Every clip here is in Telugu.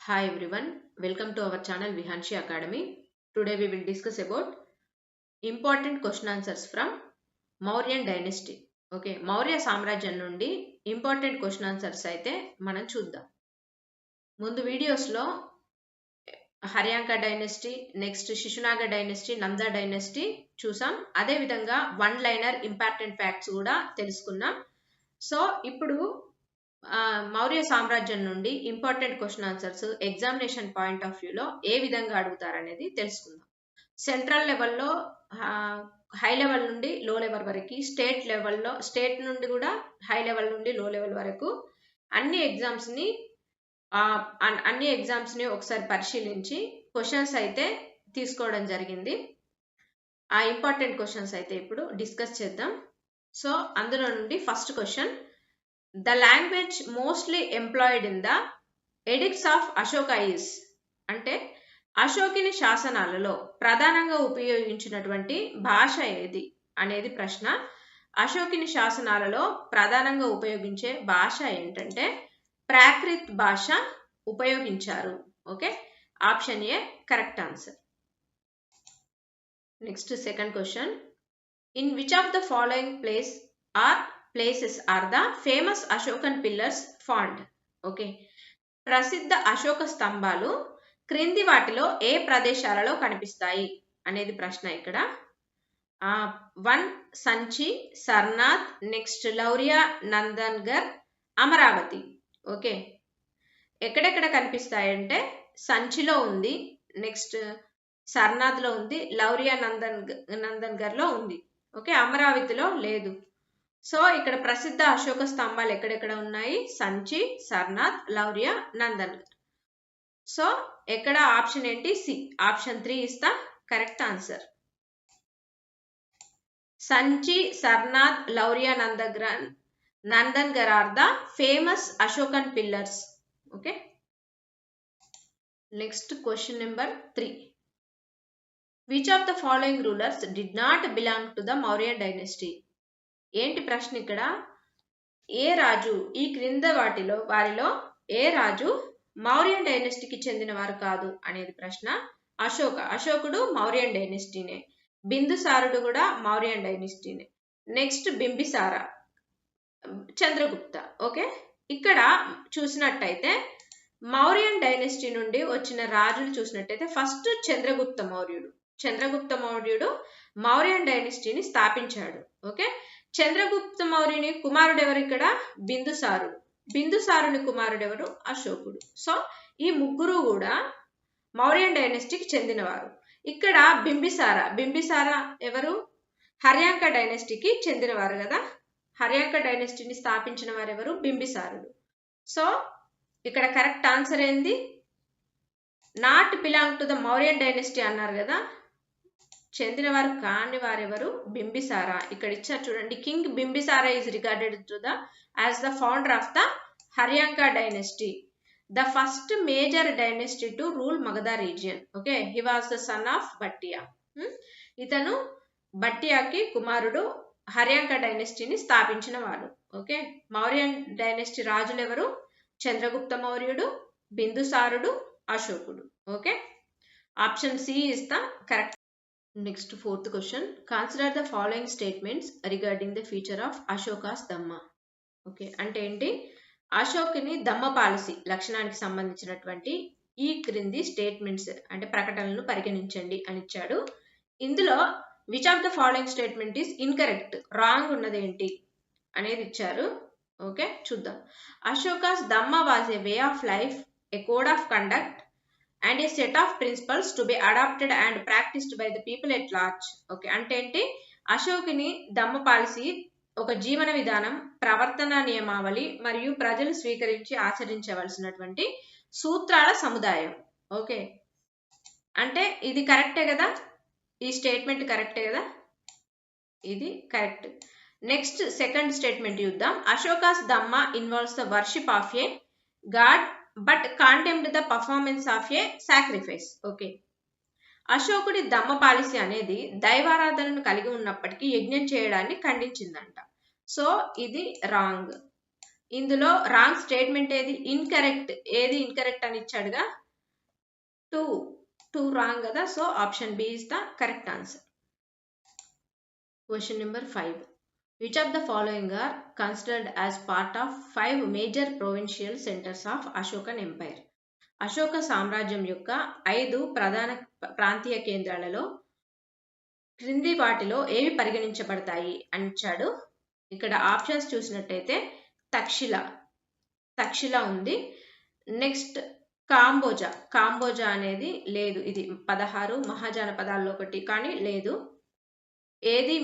Hi everyone, welcome to our channel Vihanshi Academy. Today we will discuss about important question answers from Mauryan Dynasty. Okay, Maurya సామ్రాజ్యం నుండి ఇంపార్టెంట్ క్వశ్చన్ ఆన్సర్స్ అయితే మనం చూద్దాం. ముందు వీడియోస్లో Haryanka dynasty, next Shishunaga dynasty, Nanda dynasty చూసాం. అదేవిధంగా వన్ లైనర్ ఇంపార్టెంట్ ఫ్యాక్ట్స్ కూడా తెలుసుకున్నాం. సో ఇప్పుడు మౌర్య సామ్రాజ్యం నుండి important question answers examination point of వ్యూలో ఏ విధంగా అడుగుతారనేది తెలుసుకుందాం. సెంట్రల్ లెవెల్లో హై లెవెల్ నుండి లో లెవెల్ వరకు, స్టేట్ నుండి కూడా హై లెవెల్ నుండి లో లెవెల్ వరకు అన్ని ఎగ్జామ్స్ని ఒకసారి పరిశీలించి క్వశ్చన్స్ అయితే తీసుకోవడం జరిగింది. ఆ ఇంపార్టెంట్ క్వశ్చన్స్ అయితే ఇప్పుడు డిస్కస్ చేద్దాం. సో అందులో నుండి first question, the language mostly employed in the edicts of Ashoka is అంటే అశోకుని శాసనాలలో ప్రధానంగా ఉపయోగించినటువంటి భాష ఏది అనేది ప్రశ్న. అశోకుని శాసనాలలో ప్రధానంగా ఉపయోగించే భాష ఏంటంటే ప్రాకృత్ భాష ఉపయోగించారు. Okay, option A correct answer. Next second question, in which of the following places are the famous Ashokan pillars found? Okay, ప్రసిద్ధ అశోక స్తంభాలు క్రింది వాటిలో ఏ ప్రదేశాలలో కనిపిస్తాయి అనేది ప్రశ్న. ఇక్కడ 1 సంచి, సర్నాథ్, నెక్స్ట్ లౌరియా, నందన్గర్, అమరావతి. ఓకే, ఎక్కడెక్కడ కనిపిస్తాయంటే సంచిలో ఉంది, నెక్స్ట్ సర్నాథ్లో ఉంది, లౌరియా నందన్గర్లో ఉంది. ఓకే, అమరావతిలో లేదు. సో ఇక్కడ ప్రసిద్ధ అశోక స్తంభాలు ఎక్కడెక్కడ ఉన్నాయి? సంచి, సర్నాథ్, లౌరియా, నందన్గర్. సో ఎక్కడ ఆప్షన్ ఏంటి? C, option 3 is the correct answer. Sanchi, Sarnath, Lauriya, Nandangarh are the famous Ashokan pillars. Okay, next question number 3, which of the following rulers did not belong to the Mauryan dynasty? ఏంటి ప్రశ్న ఇక్కడ? ఏ రాజు ఈ క్రింద వారిలో ఏ రాజు మౌర్యన్ డైనస్టీకి చెందిన వారు కాదు అనేది ప్రశ్న. అశోకుడు మౌర్యన్ డైనస్టీనే, బిందుసారుడు కూడా మౌర్యన్ డైనస్టీనే, నెక్స్ట్ బింబిసార, చంద్రగుప్త. ఓకే, ఇక్కడ చూసినట్టయితే మౌర్యన్ డైనస్టీ నుండి వచ్చిన రాజులు చూసినట్టయితే ఫస్ట్ చంద్రగుప్త మౌర్యుడు మౌర్యన్ డైనస్టీని స్థాపించాడు. ఓకే, చంద్రగుప్త మౌర్యుని కుమారుడు ఎవరు? ఇక్కడ బిందుసారుని కుమారుడు ఎవరు? అశోకుడు. సో ఈ ముగ్గురు కూడా మౌర్యన్ డైనస్టీకి చెందినవారు. ఇక్కడ బింబిసార ఎవరు? హర్యాంక డైనస్టీకి చెందినవారు కదా. హర్యాంక డైనస్టీని స్థాపించిన వారు ఎవరు? బింబిసారుడు. సో ఇక్కడ కరెక్ట్ ఆన్సర్ ఏంది? Not belong to the Mauryan dynasty అన్నారు కదా, చెందినవారు కాని వారెవరు? బింబిసార. ఇక్కడ ఇచ్చారు చూడండి, king Bimbisara is regarded to the as the founder of the Haryanka dynasty, the first major dynasty to rule Magadha region. Okay, he was the son of Bhattiya. ఇతను బట్టియాకి కుమారుడు, హర్యాంక డైనస్టీని స్థాపించిన వాడు. ఓకే, మౌర్యన్ డైనస్టీ రాజులు ఎవరు? చంద్రగుప్త మౌర్యుడు, బిందుసారుడు, అశోకుడు. Okay, option C is the correct. Next fourth question, consider the following statements regarding the feature of Ashoka's Dhamma. Okay, అంటే ఏంటి? అశోకుని దమ్మ పాలసీ లక్షణానికి సంబంధించినటువంటి ఈ క్రింది స్టేట్మెంట్స్ అంటే ప్రకటనలను పరిగణించండి అని ఇచ్చాడు. ఇందులో which of the following statement is incorrect, wrong ఉన్నది ఏంటి అనేది ఇచ్చారు. ఓకే, చూద్దాం. Ashoka's Dhamma was a way of life, a code of conduct and a set of principles to be adopted and practiced by the people at large. Okay, అంటే ఏంటి? అశోకుని దమ్మ పాలసీ ఒక జీవన విధానం, ప్రవర్తన నియమావళి మరియు ప్రజలు స్వీకరించి ఆచరించవలసినటువంటి సూత్రాల సముదాయం. ఓకే, అంటే ఇది కరెక్టే కదా, ఈ స్టేట్మెంట్ కరెక్టే కదా, ఇది కరెక్ట్. నెక్స్ట్ సెకండ్ స్టేట్మెంట్ చూద్దాం. Ashoka's Dhamma involves the worship of a god but contempt the performance of a sacrifice. Okay, అశోకుడి దమ్మ పాలసీ అనేది దైవారాధనను కలిగి ఉన్నప్పటికీ యజ్ఞం చేయడాన్ని ఖండించిందంట. సో ఇది రాంగ్. ఇందులో రాంగ్ స్టేట్మెంట్ ఏది, ఇన్కరెక్ట్, ఏది ఇన్కరెక్ట్ అని ఇచ్చాడుగా, 2 రాంగ్ కదా. So option B is the correct answer. Question number 5. Which of the following are considered as part of 5 major provincial centers of Ashokan Empire? Ashoka సామ్రాజ్యం యొక్క 5 ప్రధాన ప్రాంతీయ కేంద్రాలలో క్రింది వాటిలో ఏవి పరిగణించబడతాయి అని ఇచ్చాడు. ఇక్కడ ఆప్షన్స్ చూసినట్టయితే తక్షిల ఉంది. నెక్స్ట్ కాంబోజా అనేది లేదు, ఇది 16 మహాజనపదాల్లో ఒకటి కానీ లేదు. ఏది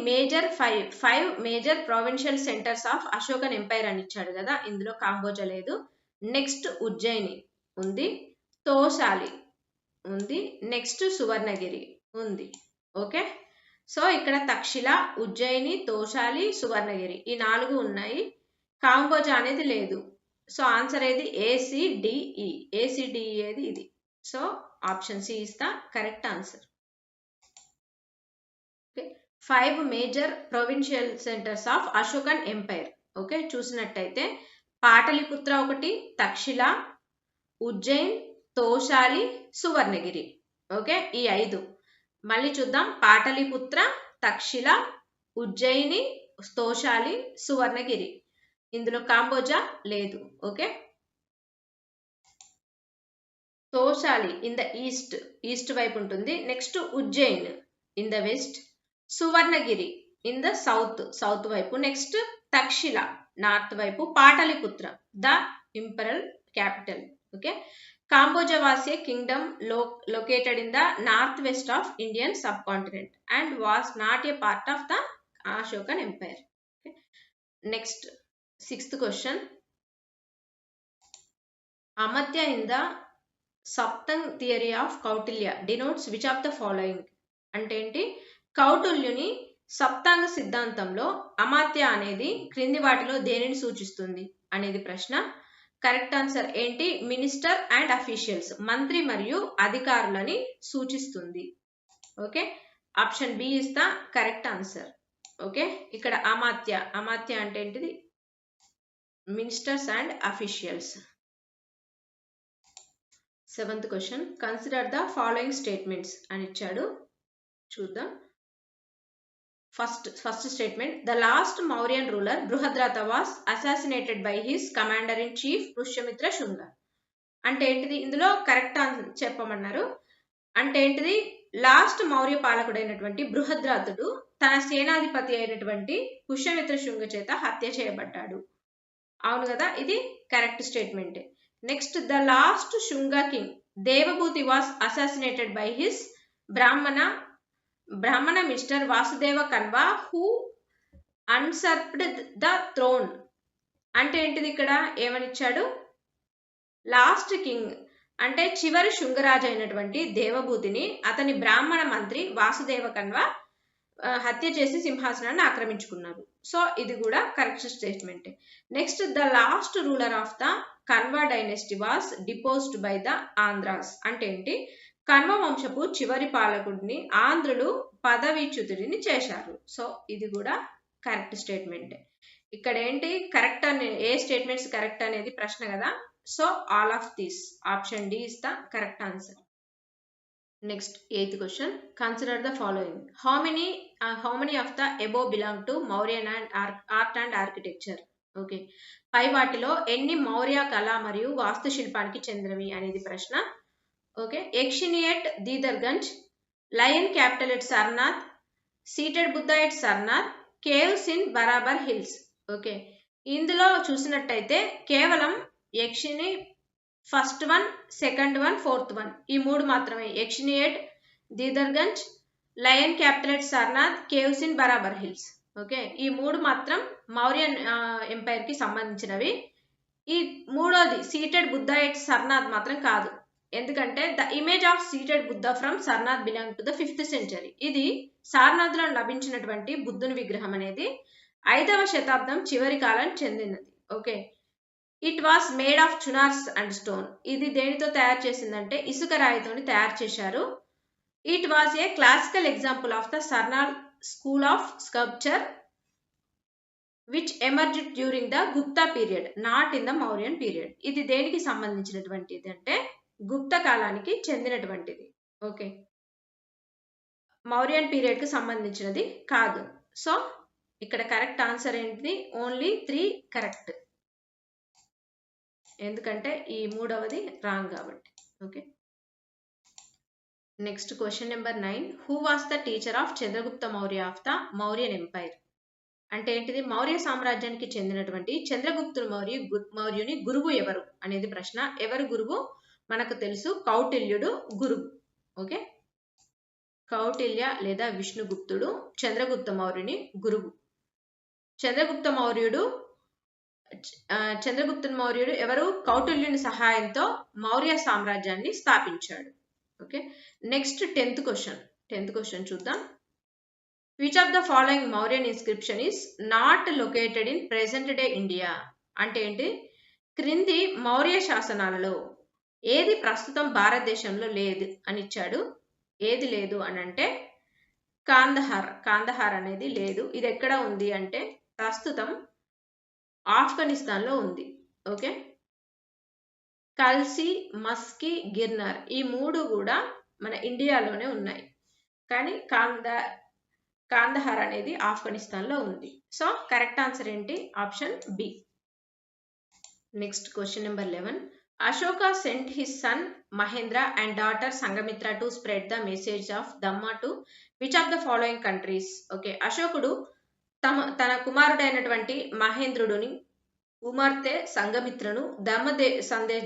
five major provincial centres of Ashokan empire అని ఇచ్చాడు కదా, ఇందులో కాంబోజా లేదు. నెక్స్ట్ ఉజ్జయిని ఉంది, తోసాలి ఉంది, నెక్స్ట్ సువర్ణగిరి ఉంది. ఓకే, సో ఇక్కడ తక్షిల, ఉజ్జయిని, తోసాలి, సువర్ణగిరి ఈ 4 ఉన్నాయి. కాంబోజా అనేది లేదు. సో ఆన్సర్ ఏది, ACDE ఏది ఇది. So option C is the correct answer. 5 major provincial centres of Ashokan empire. Okay, చూసినట్టయితే పాటలిపుత్ర ఒకటి, తక్షిల, ఉజ్జయిన్, తోశాలి, సువర్ణగిరి. ఓకే, ఈ 5 మళ్ళీ చూద్దాం. పాటలిపుత్ర, తక్షిల, ఉజ్జయిని, తోశాలి, సువర్ణగిరి. ఇందులో కాంబోజా లేదు. Okay, Tosali in the east వైపు ఉంటుంది. Next Ujjain in the west, Suvarnagiri in the south వైపు. నెక్స్ట్ తక్షిల నార్త్ వైపు, Pataliputra the imperial capital. Okay, Kamboja was a kingdom located in the northwest of Indian subcontinent and was not a part of the Ashokan Empire. Okay. Next, 6th question. Amatya in the Saptang theory of Kautilya denotes which of the following? అంటే ఏంటి, కౌటిల్యుని సప్తాంగ సిద్ధాంతంలో అమాత్య అనేది క్రింది వాటిలో దేనిని సూచిస్తుంది అనేది ప్రశ్న. కరెక్ట్ ఆన్సర్ ఏంటి, మినిస్టర్ అండ్ అఫీషియల్స్, మంత్రి మరియు అధికారులని సూచిస్తుంది. Okay, option B is the correct answer. Okay, ఇక్కడ అమాత్య అంటే ఏంటిది, ministers and officials. 7th question. Consider the following statements అని ఇచ్చాడు, చూద్దాం. First statement, the last Mauryan ruler Brihadratha was assassinated by his commander in chief Pushyamitra Shunga. అంటే ఏంటిది, ఇందులో కరెక్ట్ ఆన్సర్ చెప్పమన్నారు. అంటే ఏంటిది, లాస్ట్ మౌర్య పాలకుడైనటువంటి బృహద్రథుడు తన సేనాధిపతి అయినటువంటి పుష్యమిత్ర శుంగ చేత హత్య చేయబడ్డాడు. అవును కదా, ఇది correct statement. Next, the last Shunga king Devabhuti was assassinated by his Brahmana minister Vasudeva Kanva who usurped the throne. అంటే ఏంటిది, ఇక్కడ ఏమనిచ్చాడు, లాస్ట్ కింగ్ అంటే చివరి శుంగరాజు అయినటువంటి దేవభూతిని అతని బ్రాహ్మణ మంత్రి వాసుదేవ కన్వా హత్య చేసి సింహాసనాన్ని ఆక్రమించుకున్నారు. సో ఇది కూడా correct statement. Next, the last ruler of the Kanva dynasty was deposed by the Andhras. అంటే ఏంటి, కన్వ వంశపు చివరి పాలకుడిని ఆంధ్రులు పదవీచ్యుతుడిని చేశారు. సో ఇది కూడా కరెక్ట్ స్టేట్మెంట్. ఇక్కడ ఏంటి కరెక్ట్ అనే, ఏ స్టేట్మెంట్స్ కరెక్ట్ అనేది ప్రశ్న కదా. So all of these, option D is the correct answer. Next 8th question. Consider the following. How many of the above belong to Mauryan and art and architecture. Okay, పై వాటిలో ఎన్ని మౌర్య కళ మరియు వాస్తుశిల్పానికి చెందినవి అనేది ప్రశ్న. Okay, Yakshini at Didarganj, lion capital at Sarnath, seated Buddha at Sarnath, caves in Barabar hills. Okay, ఇందులో చూసినట్టయితే కేవలం Yakshini first one, second one, fourth one ఈ 3 మాత్రమే. Yakshini at Didarganj, lion capital at Sarnath, caves in Barabar hills. Okay, ఈ 3 మాత్రం మౌర్యన్ ఎంపైర్ కి సంబంధించినవి. ఈ 3వది సీటెడ్ బుద్ధ ఎట్ సర్నాథ్ మాత్రం కాదు. ఎందుకంటే the image of seated Buddha from Sarnath belong to the 5th century. ఇది సారనాథ్లో లభించినటువంటి బుద్ధుని విగ్రహం అనేది 5వ శతాబ్దం చివరి కాలం చెందినది. Okay, it was made of Chunar sandstone. ఇది దేనితో తయారు చేసిందంటే ఇసుక రాయితో తయారు చేశారు. It was a classical example of the Sarnath school of sculpture which emerged during the Gupta period not in the Mauryan period. ఇది దేనికి సంబంధించినటువంటిది అంటే గుప్త కాలానికి చెందినటువంటిది. ఓకే, మౌర్యన్ పీరియడ్ కి సంబంధించినది కాదు. సో ఇక్కడ కరెక్ట్ ఆన్సర్ ఏంటిది? ఓన్లీ 3 కరెక్ట్, ఎందుకంటే ఈ మూడవది రాంగ్ కాబట్టి. Okay, next question number 9. Who was the teacher of Chandragupta Maurya of the Mauryan empire? అంటే ఏంటిది? మౌర్య సామ్రాజ్యానికి చెందినటువంటి చంద్రగుప్తుడు మౌర్యుని గురువు ఎవరు అనేది ప్రశ్న. ఎవరు గురువు? మనకు తెలుసు, కౌటిల్యుడు గురువు. ఓకే, కౌటిల్య లేదా విష్ణుగుప్తుడు చంద్రగుప్త మౌర్యుని గురువు. చంద్రగుప్త మౌర్యుడు ఎవరు? కౌటిల్యుని సహాయంతో మౌర్య సామ్రాజ్యాన్ని స్థాపించాడు. ఓకే, నెక్స్ట్ 10th క్వశ్చన్ చూద్దాం. Which of the following Mauryan inscription is not located in present day India? అంటే ఏంటి? క్రింది మౌర్య శాసనాలలో ఏది ప్రస్తుతం భారతదేశంలో లేదు అని ఇచ్చాడు. ఏది లేదు అని అంటే కాందహార్ అనేది లేదు. ఇది ఎక్కడ ఉంది అంటే ప్రస్తుతం ఆఫ్ఘనిస్తాన్ లో ఉంది. ఓకే, కల్సి, మస్కి, గిర్నార్ ఈ 3 కూడా మన ఇండియాలోనే ఉన్నాయి, కానీ కాందహార్ అనేది ఆఫ్ఘనిస్తాన్ లో ఉంది. సో కరెక్ట్ ఆన్సర్ ఏంటి? Option B. Next question number 11. Ashoka sent his son Mahendra and daughter Sangamitra to spread the message of Dhamma to which of the following countries? Okay, అశోకుడు తన కుమారుడైనటువంటి మహేంద్రుడుని కుమార్తె సంగమిత్రను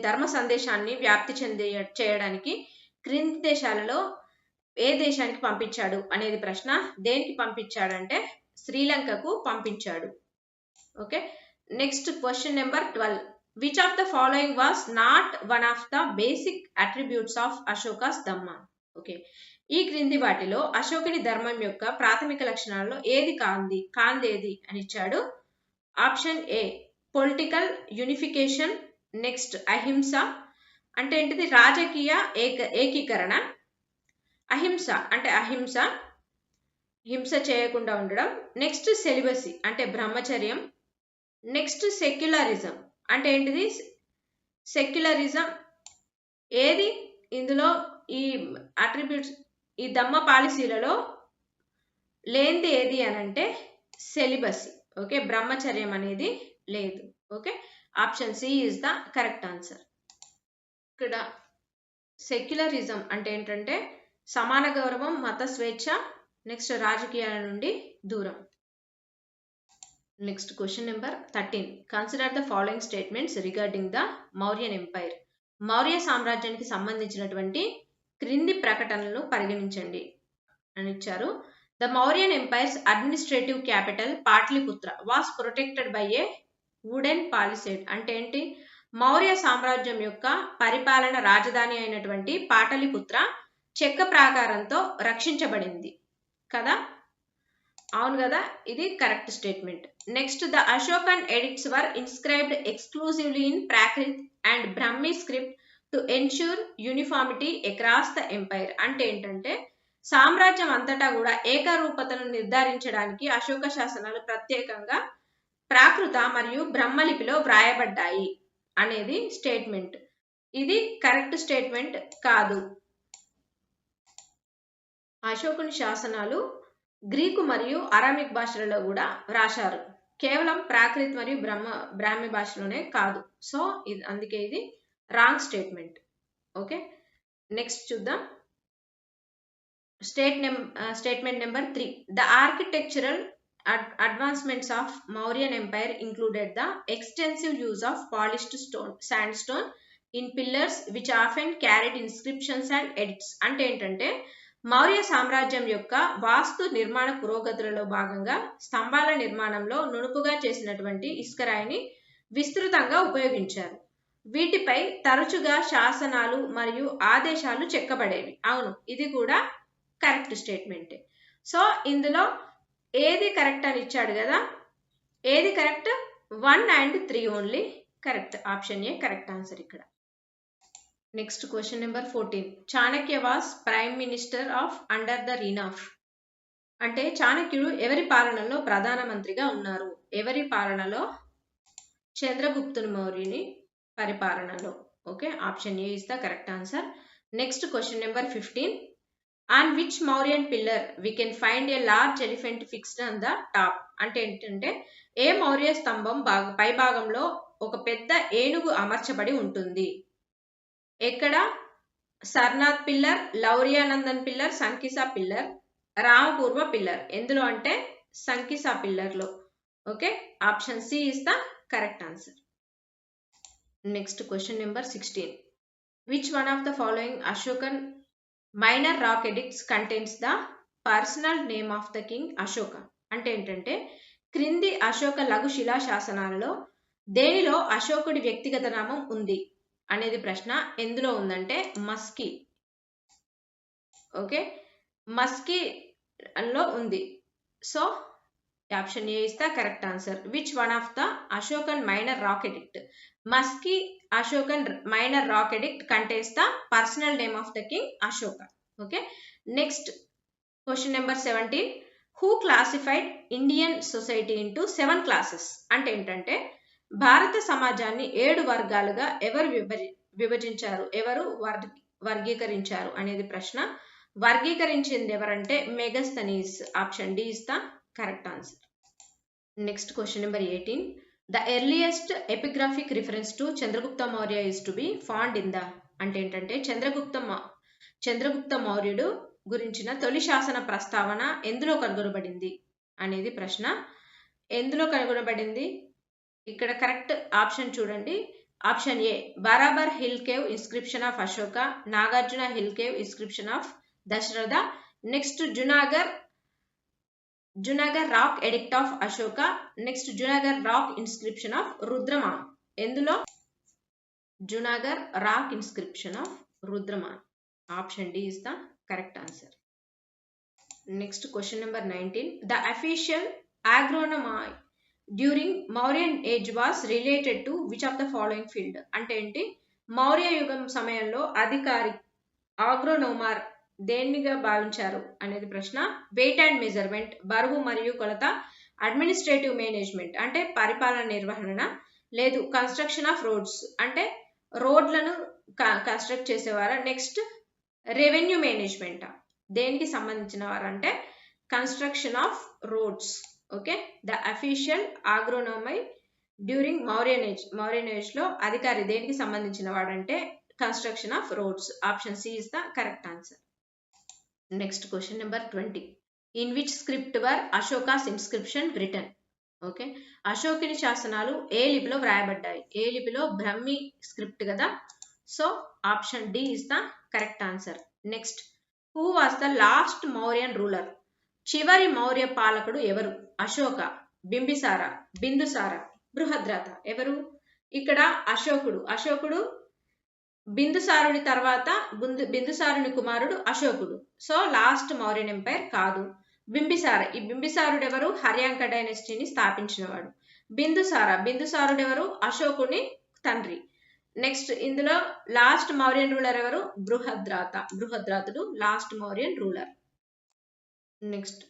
ధర్మ సందేశాన్ని వ్యాప్తి చేయడానికి క్రింది దేశాలలో ఏ దేశానికి పంపించాడు అనేది ప్రశ్న. దేనికి పంపించాడంటే శ్రీలంకకు పంపించాడు. Okay, next question number 12. Which of the following was not one of the basic attributes of Ashoka's Dhamma? Okay, ఈ క్రింది వాటిలో అశోకుని ధర్మం యొక్క ప్రాథమిక లక్షణాలలో ఏది కాందేది అని ఇచ్చాడు. Option A political unification. Next అహింస, అంటే ఏంటిది? రాజకీయ ఏకీకరణ. అహింస అంటే హింస చేయకుండా ఉండడం. నెక్స్ట్ సెలిబసీ అంటే బ్రహ్మచర్యం. నెక్స్ట్ సెక్యులరిజం అంటే ఏంటిది? సెక్యులరిజం ఏది ఇందులో ఈ అట్రిబ్యూట్స్ ఈ ధమ్మ పాలసీలలో లేనిది ఏది అనంటే సెలిబసీ. ఓకే, బ్రహ్మచర్యం అనేది లేదు. Okay, option C is the correct answer. ఇక్కడ సెక్యులరిజం అంటే ఏంటంటే సమాన గౌరవం, మత స్వేచ్ఛ, నెక్స్ట్ రాజకీయాల నుండి దూరం. Next question number 13. Consider the following statements regarding the Mauryan empire. Maurya సామ్రాజ్యానికి సంబంధించినటువంటి క్రింది ప్రకటనలను పరిగణించండి అని ఇచ్చారు. The Mauryan empire's administrative capital Pataliputra was protected by a wooden palisade. అంటే ఏంటి? మౌర్య సామ్రాజ్యం యొక్క పరిపాలన రాజధాని అయినటువంటి పాటలిపుత్ర చెక్క ప్రాకారంతో రక్షించబడింది కదా? అవును కదా, ఇది correct statement. Next the Ashokan addicts were inscribed exclusively in Prakrit and Brahmi script to ensure uniformity across the umpire. అంటే ఏంటంటే సామ్రాజ్యం అంతటా కూడా ఏకరూపతను నిర్ధారించడానికి అశోక శాసనాలు ప్రత్యేకంగా ప్రాకృత మరియు బ్రహ్మలిపిలో వ్రాయబడ్డాయి అనేది స్టేట్మెంట్. ఇది కరెక్ట్ స్టేట్మెంట్ కాదు. అశోకుని శాసనాలు గ్రీకు మరియు అరామిక్ భాషలలో కూడా రాశారు, కేవలం ప్రాకృత్ మరియు బ్రాహ్మీ భాషలోనే కాదు. సో అందుకే ఇది రాంగ్ స్టేట్మెంట్. ఓకే, నెక్స్ట్ చూద్దాం. Statement number 3. The architectural advancements of Mauryan empire included the extensive use of polished sandstone in pillars which often carried inscriptions and edicts. అంటే ఏంటంటే మౌర్య సామ్రాజ్యం యొక్క వాస్తు నిర్మాణ పురోగతులలో భాగంగా స్తంభాల నిర్మాణంలో నునుపుగా చేసినటువంటి ఇసుకరాయిని విస్తృతంగా ఉపయోగించారు. వీటిపై తరచుగా శాసనాలు మరియు ఆదేశాలు చెక్కబడేవి. అవును, ఇది కూడా కరెక్ట్ స్టేట్మెంటే. సో ఇందులో ఏది కరెక్ట్ అని ఇచ్చాడు కదా, ఏది correct? 1 and 3 only correct. Option A correct answer ఇక్కడ. Next question number 14. Chanakya was prime minister of under the reign of. అంటే చాణక్యుడు ఎవరి పాలనలో ప్రధానమంత్రిగా ఉన్నారు? ఎవరి పాలనలో? చంద్రగుప్తుని మౌర్యుని పరిపాలనలో. Okay, option A is the correct answer. Next question number 15. On which Mauryan pillar we can find a large elephant fixed on the top? అంటే ఏంటంటే ఏ మౌర్య స్తంభం పై భాగంలో ఒక పెద్ద ఏనుగు అమర్చబడి ఉంటుంది? ఎక్కడ? Sarnath pillar, Lauriya Nandan pillar, Sankisa pillar, Rampurva pillar. ఎందులో అంటే సంకిసా పిల్లర్ లో. Okay, option C is the correct answer. Next question number 16. Which one of the following Ashokan minor rock edicts contains the personal name of the king Ashoka? అంటే ఏంటంటే క్రింది అశోక లఘు శిలా శాసనాలలో దేనిలో అశోకుడి వ్యక్తిగత నామం ఉంది అనేది ప్రశ్న. ఎందులో ఉందంటే మస్కీ. ఓకే, మస్కీ లో ఉంది. So option A is the correct answer. Which one of the Ashokan minor rock edict? Maski Ashokan minor rock edict contains the personal name of the king Ashoka. Okay, next question number 17. Who classified Indian society into 7 classes? అంటే ఏంటంటే భారత సమాజాన్ని 7 వర్గాలుగా ఎవరు విభజించారు, ఎవరు వర్గీకరించారు అనేది ప్రశ్న. వర్గీకరించింది ఎవరంటే Megasthenes. Option D is the correct answer. Next question number 18. The earliest epigraphic reference to Chandragupta Maurya is to be found in the. అంటే ఏంటంటే చంద్రగుప్త మౌర్యుడు గురించిన తొలి శాసన ప్రస్తావన ఎందులో కనుగొనబడింది అనేది ప్రశ్న. ఎందులో కనుగొనబడింది? ఇక్కడ కరెక్ట్ ఆప్షన్ చూడండి. Option A Barabar hill cave inscription of Ashoka, Nagarjuna hill cave inscription of Dasharatha. Next Junagarh rock edict of Ashoka. Next Junagarh rock inscription of Rudraman. ఎందులో? Junagarh rock inscription of Rudraman. Option D is the correct answer. Next question number 19. The official agronomy during Mauryan age was related to which of the following field? అంటే ఏంటి? మౌర్య యుగం సమయంలో అధికారి ఆగ్రోనోమార్ దేనిగా భావించారు అనేది ప్రశ్న. వెయిట్ అండ్ మెజర్మెంట్, బరువు మరియు కొలత, అడ్మినిస్ట్రేటివ్ మేనేజ్మెంట్ అంటే పరిపాలన నిర్వహణ, లేదు కన్స్ట్రక్షన్ ఆఫ్ రోడ్స్ అంటే రోడ్లను కన్స్ట్రక్ట్ చేసేవారు. నెక్స్ట్ రెవెన్యూ మేనేజ్మెంట్ దేనికి సంబంధించిన వారు అంటే construction of roads. Okay, the official agronomy during Mauryan age లో అధికారి దేనికి సంబంధించిన వాడంటే construction of roads. Option C is the correct answer. Next question number 20. In which script were Ashoka's inscription written? Okay, అశోకుని శాసనాలు ఏ లిపిలో వ్రాయబడ్డాయి? ఏ లిపిలో? బ్రహ్మి స్క్రిప్ట్ కదా. So option D is the correct answer. Next, who was the last Mauryan ruler? చివరి మౌర్య పాలకుడు ఎవరు? అశోక, బింబిసార, బిందుసార, బృహద్రథ. ఎవరు? ఇక్కడ అశోకుడు బిందుసారుని తర్వాత బిందుసారుని కుమారుడు అశోకుడు. సో లాస్ట్ మౌర్యన్ ఎంపైర్ కాదు. బింబిసార, ఈ బింబిసారుడు ఎవరు? హర్యాంక డైనెస్టీని స్థాపించినవాడు. బిందుసారుడు ఎవరు? అశోకుని తండ్రి. నెక్స్ట్ ఇందులో లాస్ట్ మౌర్యన్ రూలర్ ఎవరు? బృహద్రథుడు last Mauryan ruler. Next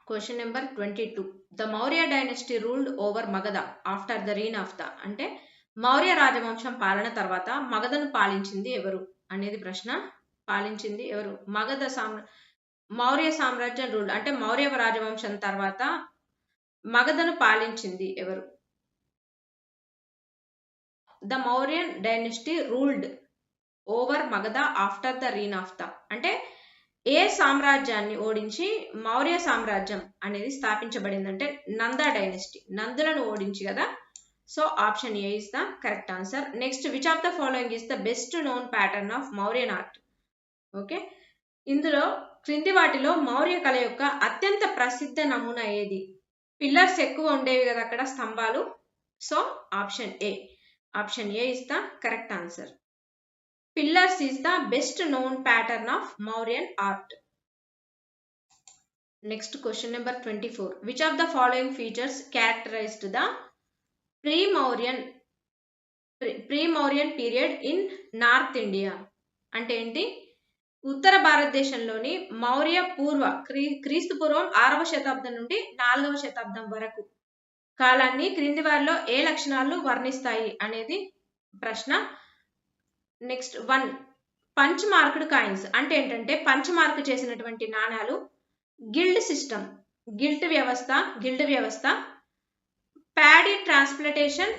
question number 22. The Maurya dynasty ruled over Magadha after the reign of the. అంటే మౌర్య రాజవంశం పాలన తర్వాత మగధను పాలించింది ఎవరు అనేది ప్రశ్న. పాలించింది ఎవరు? మౌర్య సామ్రాజ్యం రూల్డ్ అంటే మౌర్య రాజవంశం తర్వాత మగధను పాలించింది ఎవరు? The Mauryan dynasty ruled over Magadha after the reign of the. అంటే ఏ సామ్రాజ్యాన్ని ఓడించి మౌర్య సామ్రాజ్యం అనేది స్థాపించబడింది అంటే నందా డైనెస్టీ, నందులను ఓడించి కదా. So option A is the correct answer. Next, which of the following is the best known pattern of Mauryan art? Okay, ఇందులో క్రింది వాటిలో మౌర్య కళ యొక్క అత్యంత ప్రసిద్ధ నమూనా ఏది? పిల్లర్స్ ఎక్కువ ఉండేవి కదా అక్కడ, స్తంభాలు. So option A is the correct answer. Pillars is the best known pattern of Mauryan art. Next question number 24. Which of the following features characterized the pre-Mauryan period in North India? అంటే ఏంటి? ఉత్తర భారతదేశంలోని మౌర్య పూర్వ క్రీస్తు పూర్వం 6వ శతాబ్దం నుండి 4వ శతాబ్దం వరకు కాలాన్ని క్రింది వారిలో ఏ లక్షణాలు వర్ణిస్తాయి అనేది ప్రశ్న. నెక్స్ట్ 1 పంచ్ మార్క్డ్ కాయిన్స్ అంటే ఏంటంటే పంచ్ మార్క్ చేసినటువంటి నాణాలు, గిల్డ్ సిస్టమ్ గిల్డ్ వ్యవస్థ, ప్యాడీ ట్రాన్స్ప్లాంటేషన్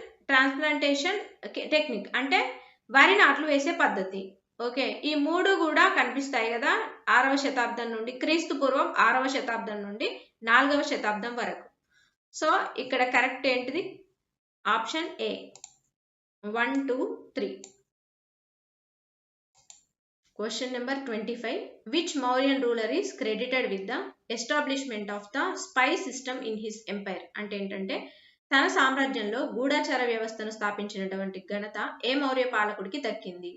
టెక్నిక్ అంటే వరి నాట్లు వేసే పద్ధతి. ఓకే, ఈ 3 కూడా కనిపిస్తాయి కదా 6వ శతాబ్దం నుండి క్రీస్తు పూర్వం 6వ శతాబ్దం నుండి 4వ శతాబ్దం వరకు. సో ఇక్కడ కరెక్ట్ ఏంటిది? Option A 1, 2, 3. Question number 25. Which Mauryan ruler is credited with the establishment of the spy system in his empire? అంటే ఏంటంటే తన సామ్రాజ్యంలో గూఢాచార వ్యవస్థను స్థాపించినటువంటి ఘనత ఏ మౌర్య పాలకుడికి దక్కింది?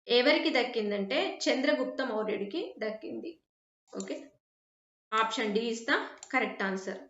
ఎవరికి దక్కిందంటే చంద్రగుప్త మౌర్యుడికి దక్కింది. Okay, option D is the correct answer.